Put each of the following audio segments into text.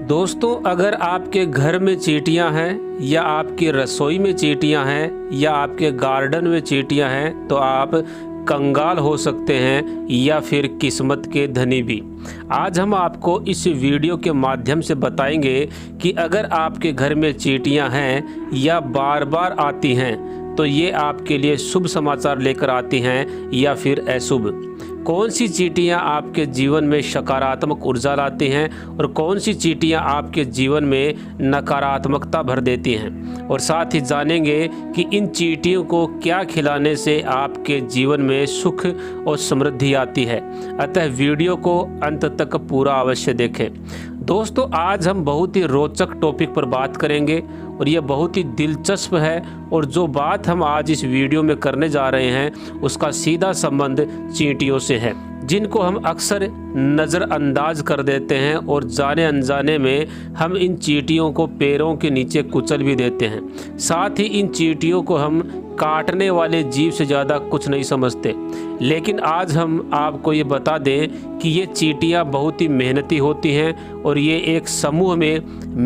दोस्तों, अगर आपके घर में चींटियां हैं या आपकी रसोई में चींटियां हैं या आपके गार्डन में चींटियां हैं तो आप कंगाल हो सकते हैं या फिर किस्मत के धनी भी। आज हम आपको इस वीडियो के माध्यम से बताएंगे कि अगर आपके घर में चींटियां हैं या बार बार आती हैं तो ये आपके लिए शुभ समाचार लेकर आती हैं या फिर अशुभ। कौन सी चींटियां आपके जीवन में सकारात्मक ऊर्जा लाती हैं और कौन सी चींटियां आपके जीवन में नकारात्मकता भर देती हैं, और साथ ही जानेंगे कि इन चींटियों को क्या खिलाने से आपके जीवन में सुख और समृद्धि आती है। अतः वीडियो को अंत तक पूरा अवश्य देखें। दोस्तों, आज हम बहुत ही रोचक टॉपिक पर बात करेंगे और यह बहुत ही दिलचस्प है, और जो बात हम आज इस वीडियो में करने जा रहे हैं उसका सीधा संबंध चींटियों से है, जिनको हम अक्सर नज़रअंदाज कर देते हैं और जाने अनजाने में हम इन चींटियों को पैरों के नीचे कुचल भी देते हैं। साथ ही इन चींटियों को हम काटने वाले जीव से ज़्यादा कुछ नहीं समझते। लेकिन आज हम आपको ये बता दें कि ये चींटियाँ बहुत ही मेहनती होती हैं और ये एक समूह में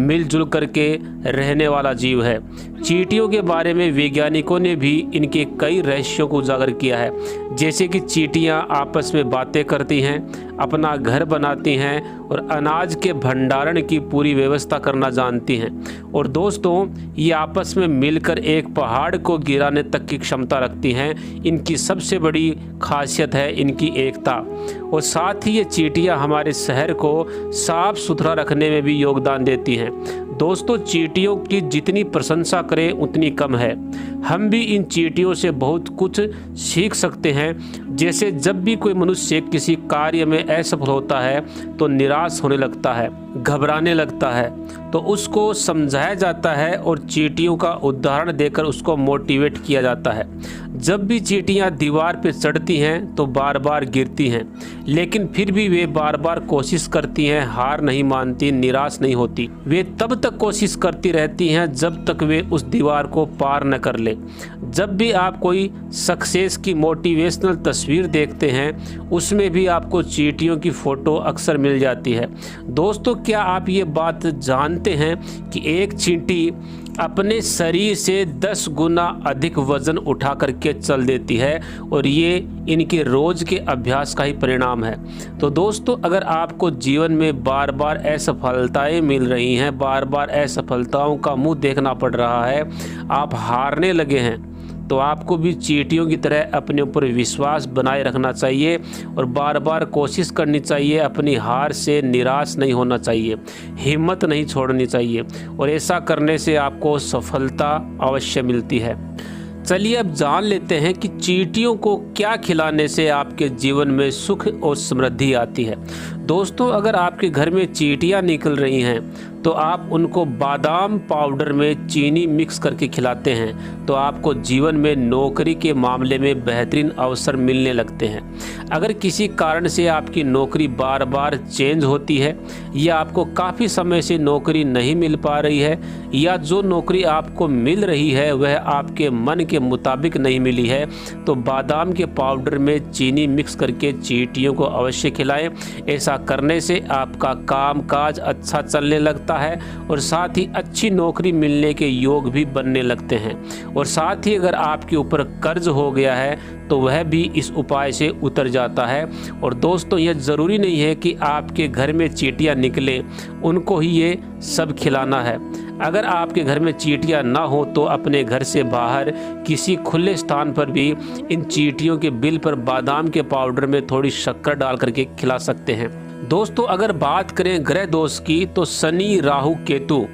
मिलजुल करके रहने वाला जीव है। चींटियों के बारे में वैज्ञानिकों ने भी इनके कई रहस्यों को उजागर किया है, जैसे कि चींटियाँ आपस में बातें करती हैं, अपना घर बनाती हैं और अनाज के भंडारण की पूरी व्यवस्था करना जानती हैं। और दोस्तों, ये आपस में मिलकर एक पहाड़ को गिराने तक की क्षमता रखती हैं। इनकी सबसे बड़ी खासियत है इनकी एकता, और साथ ही ये चींटियाँ हमारे शहर को साफ सुथरा रखने में भी योगदान देती हैं। दोस्तों, चींटियों की जितनी प्रशंसा करें उतनी कम है। हम भी इन चींटियों से बहुत कुछ सीख सकते हैं। जैसे जब भी कोई मनुष्य किसी कार्य में असफल होता है तो निराश होने लगता है, घबराने लगता है, तो उसको समझाया जाता है और चींटियों का उदाहरण देकर उसको मोटिवेट किया जाता है। जब भी चींटियां दीवार पर चढ़ती हैं तो बार बार गिरती हैं, लेकिन फिर भी वे बार बार कोशिश करती हैं, हार नहीं मानती, निराश नहीं होती। वे तब तक कोशिश करती रहती हैं जब तक वे उस दीवार को पार न कर ले। जब भी आप कोई सक्सेस की मोटिवेशनल तस्वीर देखते हैं उसमें भी आपको चींटियों की फ़ोटो अक्सर मिल जाती है। दोस्तों, क्या आप ये बात जानते हैं कि एक चींटी अपने शरीर से 10 गुना अधिक वजन उठा करके चल देती है, और ये इनके रोज़ के अभ्यास का ही परिणाम है। तो दोस्तों, अगर आपको जीवन में बार बार असफलताएं मिल रही हैं, बार बार असफलताओं का मुंह देखना पड़ रहा है, आप हारने लगे हैं, तो आपको भी चींटियों की तरह अपने ऊपर विश्वास बनाए रखना चाहिए और बार बार कोशिश करनी चाहिए। अपनी हार से निराश नहीं होना चाहिए, हिम्मत नहीं छोड़नी चाहिए, और ऐसा करने से आपको सफलता अवश्य मिलती है। चलिए अब जान लेते हैं कि चींटियों को क्या खिलाने से आपके जीवन में सुख और समृद्धि आती है। दोस्तों, अगर आपके घर में चींटियां निकल रही हैं तो आप उनको बादाम पाउडर में चीनी मिक्स करके खिलाते हैं तो आपको जीवन में नौकरी के मामले में बेहतरीन अवसर मिलने लगते हैं। अगर किसी कारण से आपकी नौकरी बार बार चेंज होती है या आपको काफ़ी समय से नौकरी नहीं मिल पा रही है, या जो नौकरी आपको मिल रही है वह आपके मन के मुताबिक नहीं मिली है, तो बादाम के पाउडर में चीनी मिक्स करके चींटियों को अवश्य खिलाएं। ऐसा करने से आपका काम काज अच्छा चलने लगता है और साथ ही अच्छी नौकरी मिलने के योग भी बनने लगते हैं। और साथ ही अगर आपके ऊपर कर्ज हो गया है तो वह भी इस उपाय से उतर जाता है। और दोस्तों, यह ज़रूरी नहीं है कि आपके घर में चींटियां निकलें उनको ही ये सब खिलाना है। अगर आपके घर में चींटियां ना हो तो अपने घर से बाहर किसी खुले स्थान पर भी इन चींटियों के बिल पर बादाम के पाउडर में थोड़ी शक्कर डाल करके खिला सकते हैं। दोस्तों, अगर बात करें ग्रह दोष की तो शनि, राहु, केतु,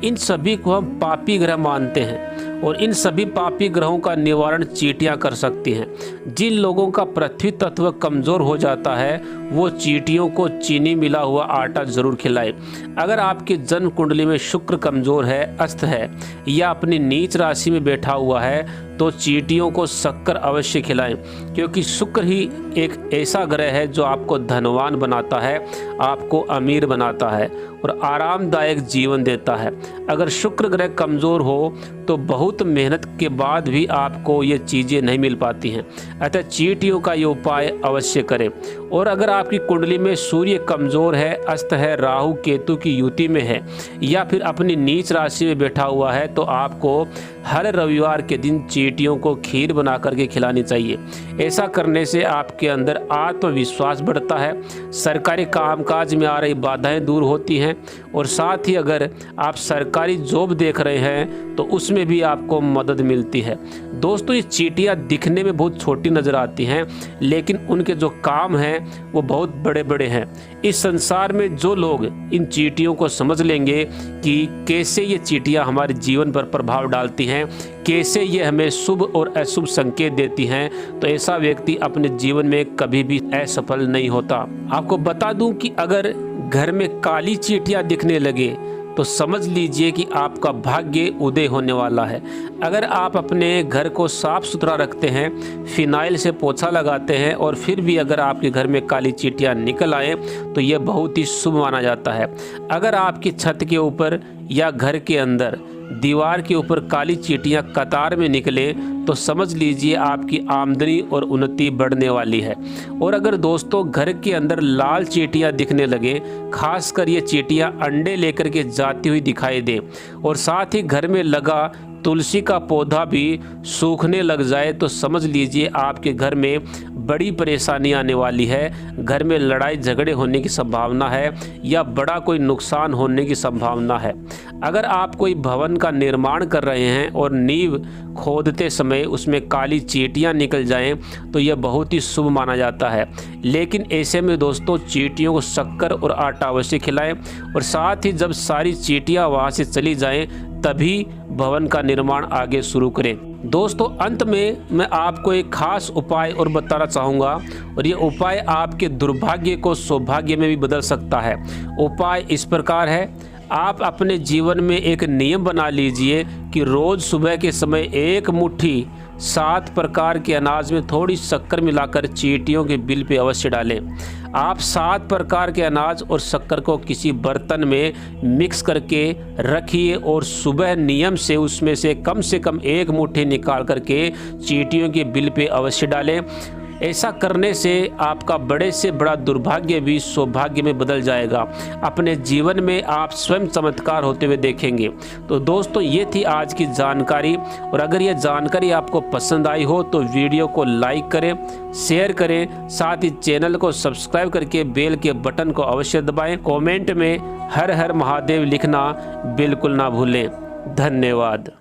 इन सभी को हम पापी ग्रह मानते हैं और इन सभी पापी ग्रहों का निवारण चींटियां कर सकती हैं। जिन लोगों का पृथ्वी तत्व कमज़ोर हो जाता है वो चींटियों को चीनी मिला हुआ आटा जरूर खिलाएं। अगर आपकी जन्म कुंडली में शुक्र कमज़ोर है, अस्त है या अपनी नीच राशि में बैठा हुआ है तो चींटियों को शक्कर अवश्य खिलाएं, क्योंकि शुक्र ही एक ऐसा ग्रह है जो आपको धनवान बनाता है, आपको अमीर बनाता है और आरामदायक जीवन देता है। अगर शुक्र ग्रह कमज़ोर हो तो बहुत मेहनत के बाद भी आपको ये चीज़ें नहीं मिल पाती हैं। अतः चींटियों का ये उपाय अवश्य करें। और अगर आपकी कुंडली में सूर्य कमज़ोर है, अस्त है, राहु केतु की युति में है या फिर अपनी नीच राशि में बैठा हुआ है, तो आपको हर रविवार के दिन चींटियों को खीर बना करके खिलानी चाहिए। ऐसा करने से आपके अंदर आत्मविश्वास बढ़ता है, सरकारी कामकाज में आ रही बाधाएं दूर होती हैं और साथ ही अगर आप सरकारी जॉब देख रहे हैं तो उसमें भी आपको मदद मिलती है। दोस्तों, ये चींटियाँ दिखने में बहुत छोटी नज़र आती हैं, लेकिन उनके जो काम हैं वो बहुत बड़े बड़े हैं। इस संसार में जो लोग इन चींटियों को समझ लेंगे कि कैसे ये चींटियाँ हमारे जीवन पर प्रभाव डालती हैं, कैसे ये हमें शुभ और अशुभ संकेत देती हैं, तो ऐसा व्यक्ति अपने जीवन में कभी भी असफल नहीं होता। आपको बता दूं कि अगर घर में काली चींटियाँ दिखने लगे तो समझ लीजिए कि आपका भाग्य उदय होने वाला है। अगर आप अपने घर को साफ सुथरा रखते हैं, फिनाइल से पोछा लगाते हैं और फिर भी अगर आपके घर में काली चींटियाँ निकल आए तो यह बहुत ही शुभ माना जाता है। अगर आपकी छत के ऊपर या घर के अंदर दीवार के ऊपर काली चींटियाँ कतार में निकले तो समझ लीजिए आपकी आमदनी और उन्नति बढ़ने वाली है। और अगर दोस्तों घर के अंदर लाल चींटियाँ दिखने लगे, खासकर ये चींटियाँ अंडे लेकर के जाती हुई दिखाई दे और साथ ही घर में लगा तुलसी का पौधा भी सूखने लग जाए, तो समझ लीजिए आपके घर में बड़ी परेशानी आने वाली है। घर में लड़ाई झगड़े होने की संभावना है या बड़ा कोई नुकसान होने की संभावना है। अगर आप कोई भवन का निर्माण कर रहे हैं और नींव खोदते समय उसमें काली चींटियां निकल जाएं तो यह बहुत ही शुभ माना जाता है। लेकिन ऐसे में दोस्तों चींटियों को शक्कर और आटा अवश्य खिलाएं और साथ ही जब सारी चींटियां वहां से चली जाएं तभी भवन का निर्माण आगे शुरू करें। दोस्तों, अंत में मैं आपको एक खास उपाय और बताना चाहूँगा और ये उपाय आपके दुर्भाग्य को सौभाग्य में भी बदल सकता है। उपाय इस प्रकार है, आप अपने जीवन में एक नियम बना लीजिए कि रोज़ सुबह के समय एक मुट्ठी 7 प्रकार के अनाज में थोड़ी शक्कर मिलाकर चींटियों के बिल पे अवश्य डालें। आप 7 प्रकार के अनाज और शक्कर को किसी बर्तन में मिक्स करके रखिए और सुबह नियम से उसमें से कम एक मुट्ठी निकाल करके चींटियों के बिल पे अवश्य डालें। ऐसा करने से आपका बड़े से बड़ा दुर्भाग्य भी सौभाग्य में बदल जाएगा। अपने जीवन में आप स्वयं चमत्कार होते हुए देखेंगे। तो दोस्तों, ये थी आज की जानकारी और अगर ये जानकारी आपको पसंद आई हो तो वीडियो को लाइक करें, शेयर करें, साथ ही चैनल को सब्सक्राइब करके बेल के बटन को अवश्य दबाएं। कमेंट में हर हर महादेव लिखना बिल्कुल ना भूलें। धन्यवाद।